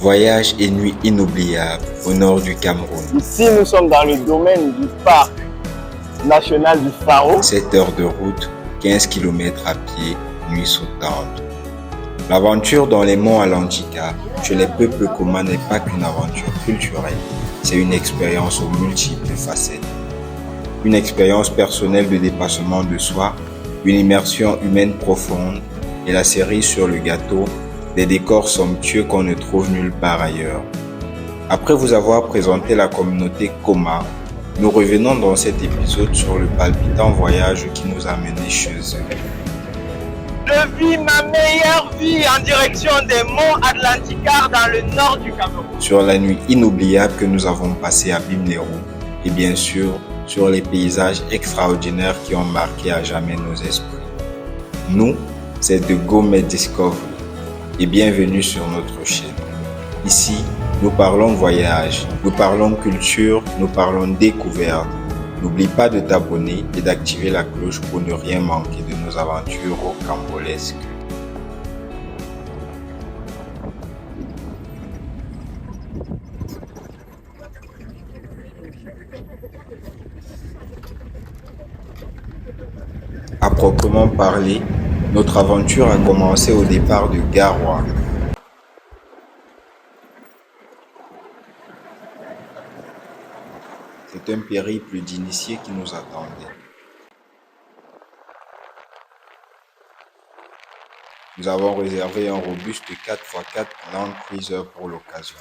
Voyage et nuit inoubliables au nord du Cameroun. Ici, nous sommes dans le domaine du parc national du Faro. 7 heures de route, 15 km à pied, nuit soutenante. L'aventure dans les monts Alantika, chez les peuples Koma, n'est pas qu'une aventure culturelle, c'est une expérience aux multiples facettes. Une expérience personnelle de dépassement de soi, une immersion humaine profonde et la cerise sur le gâteau, des décors somptueux qu'on ne trouve nulle part ailleurs. Après vous avoir présenté la communauté Koma, nous revenons dans cet épisode sur le palpitant voyage qui nous a menés chez eux. Je vis ma meilleure vie en direction des monts Atlantika dans le nord du Cameroun. Sur la nuit inoubliable que nous avons passée à Bimlero et bien sûr sur les paysages extraordinaires qui ont marqué à jamais nos esprits. Nous, c'est The Gourmet Discovery et bienvenue sur notre chaîne. Ici, nous parlons voyage, nous parlons culture, nous parlons découverte. N'oublie pas de t'abonner et d'activer la cloche pour ne rien manquer de nos aventures rocambolesques. À proprement parler, notre aventure a commencé au départ de Garoua. C'est un périple d'initiés qui nous attendait. Nous avons réservé un robuste 4x4 Land Cruiser pour l'occasion.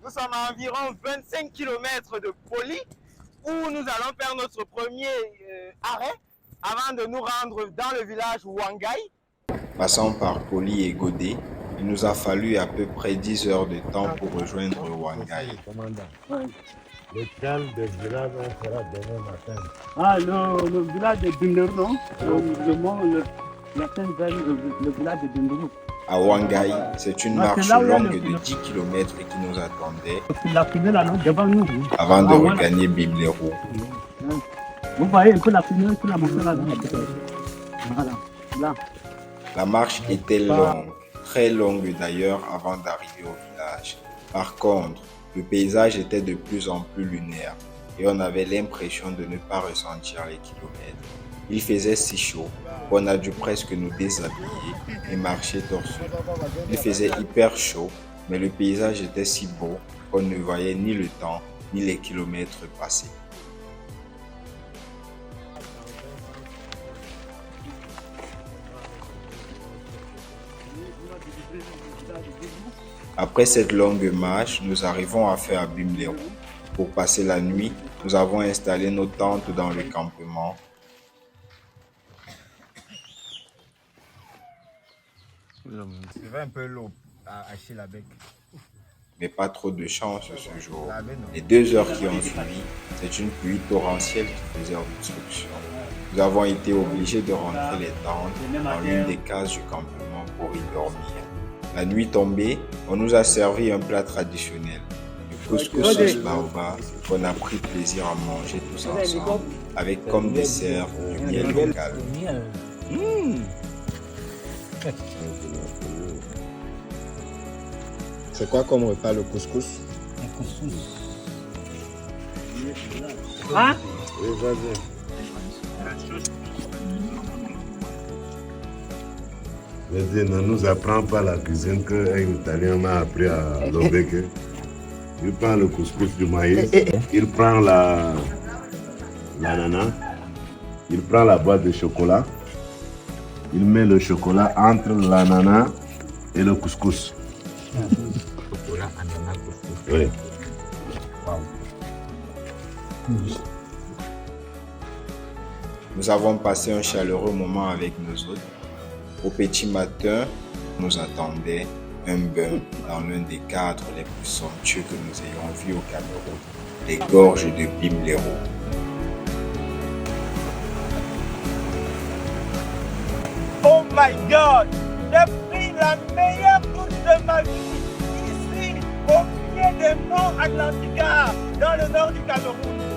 Nous sommes à environ 25 km de Poli, où nous allons faire notre premier arrêt avant de nous rendre dans le village Wangai. Passant par Poli et Godé, il nous a fallu à peu près 10 heures de temps pour rejoindre Wangai. Le calme des villages, on fera demain matin. Ah, le village de Bimlero, non? Le village de Bimlero. À Wangai, c'est une marche longue de 10 km qui nous attendait La fumée là, non? Devant nous. avant de regagner Bimlero. Vous voyez un peu la fumée sur la montagne là. Voilà. Là. La marche était longue, très longue d'ailleurs avant d'arriver au village. Par contre, le paysage était de plus en plus lunaire et on avait l'impression de ne pas ressentir les kilomètres. Il faisait si chaud qu'on a dû presque nous déshabiller et marcher torse nu. Il faisait hyper chaud, mais le paysage était si beau qu'on ne voyait ni le temps ni les kilomètres passés. Après cette longue marche, nous arrivons à faire Bimlero. Pour passer la nuit, nous avons installé nos tentes dans le campement. C'est un peu l'eau à hacher la bec. Mais pas trop de chance ce jour. Les 2 heures qui ont suivi, c'est une pluie torrentielle qui faisait obstruction. Nous avons été obligés de rentrer les tentes dans l'une des cases du campement pour y dormir. La nuit tombée, on nous a servi un plat traditionnel, le couscous sauce baoba, qu'on a pris plaisir à manger tous ensemble, avec comme dessert du miel local. C'est quoi comme repas le couscous? Un couscous. Hein? Oui, vas-y. Vas-y, ne nous apprends pas la cuisine qu'un Italien m'a appris à Lobeke. Il prend le couscous du maïs, il prend l'ananas, il prend la boîte de chocolat, il met le chocolat entre l'ananas et le couscous. Chocolat, ananas, couscous. Oui. Nous avons passé un chaleureux moment avec nos hôtes. Au petit matin, nous attendait un bain dans l'un des cadres les plus somptueux que nous ayons vus au Cameroun, les gorges de Bimlero. Oh my God! J'ai pris la meilleure douche de ma vie ici au pied des monts Atlantika, dans le nord du Cameroun.